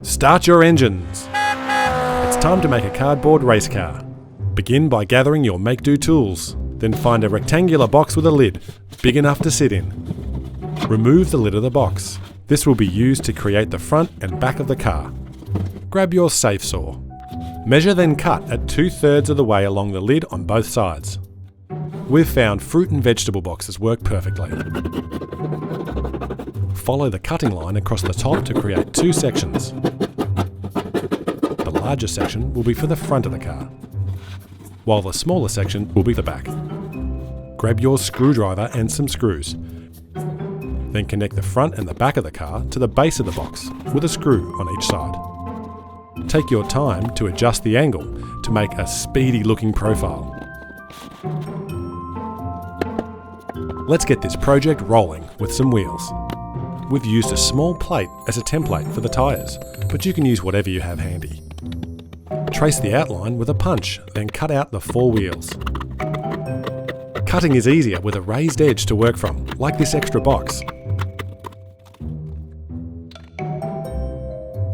Start your engines! It's time to make a cardboard race car. Begin by gathering your Makedo tools, then find a rectangular box with a lid, big enough to sit in. Remove the lid of the box. This will be used to create the front and back of the car. Grab your safe saw. Measure then cut at 2/3 of the way along the lid on both sides. We've found fruit and vegetable boxes work perfectly. Follow the cutting line across the top to create two sections. The larger section will be for the front of the car, while the smaller section will be the back. Grab your screwdriver and some screws. Then connect the front and the back of the car to the base of the box with a screw on each side. Take your time to adjust the angle to make a speedy looking profile. Let's get this project rolling with some wheels. We've used a small plate as a template for the tyres, but you can use whatever you have handy. Trace the outline with a punch, then cut out the 4 wheels. Cutting is easier with a raised edge to work from, like this extra box.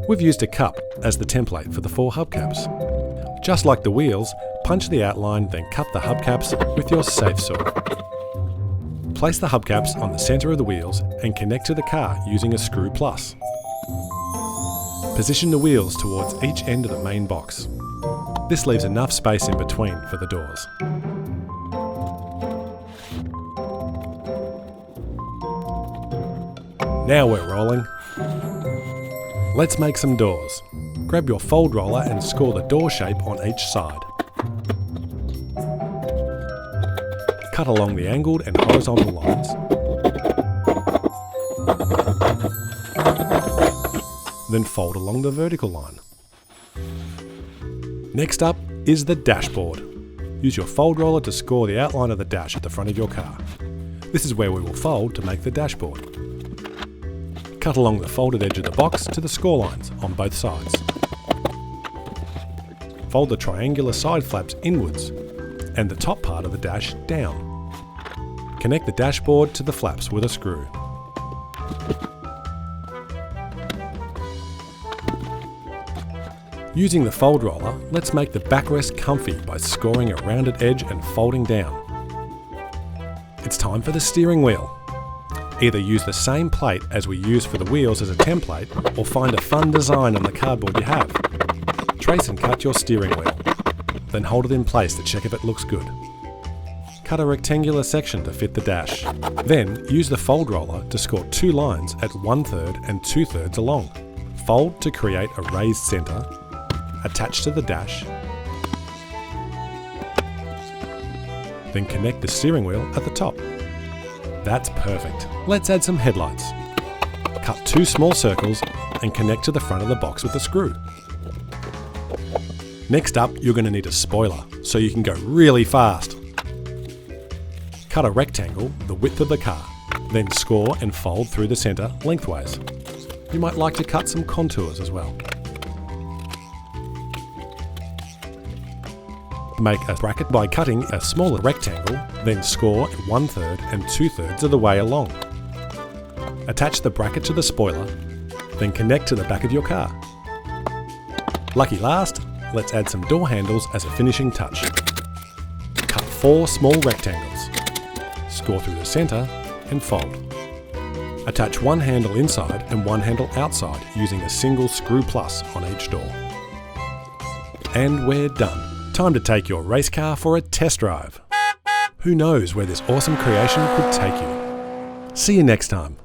We've used a cup as the template for the 4 hubcaps. Just like the wheels, punch the outline, then cut the hubcaps with your safe saw. Place the hubcaps on the centre of the wheels and connect to the car using a screw plus. Position the wheels towards each end of the main box. This leaves enough space in between for the doors. Now we're rolling. Let's make some doors. Grab your fold roller and score the door shape on each side. Cut along the angled and horizontal lines. Then fold along the vertical line. Next up is the dashboard. Use your fold roller to score the outline of the dash at the front of your car. This is where we will fold to make the dashboard. Cut along the folded edge of the box to the score lines on both sides. Fold the triangular side flaps inwards and the top part of the dash down. Connect the dashboard to the flaps with a screw. Using the fold roller, let's make the backrest comfy by scoring a rounded edge and folding down. It's time for the steering wheel. Either use the same plate as we used for the wheels as a template, or find a fun design on the cardboard you have. Trace and cut your steering wheel, then hold it in place to check if it looks good. Cut a rectangular section to fit the dash. Then use the fold roller to score 2 lines at 1/3 and 2/3 along. Fold to create a raised centre, attach to the dash, then connect the steering wheel at the top. That's perfect. Let's add some headlights. Cut 2 small circles and connect to the front of the box with a screw. Next up, you're going to need a spoiler, so you can go really fast. Cut a rectangle the width of the car, then score and fold through the centre lengthways. You might like to cut some contours as well. Make a bracket by cutting a smaller rectangle, then score 1/3 and 2/3 of the way along. Attach the bracket to the spoiler, then connect to the back of your car. Lucky last, let's add some door handles as a finishing touch. Cut 4 small rectangles. Score through the centre and fold. Attach one handle inside and one handle outside using a single screw plus on each door. And we're done. Time to take your race car for a test drive. Who knows where this awesome creation could take you? See you next time.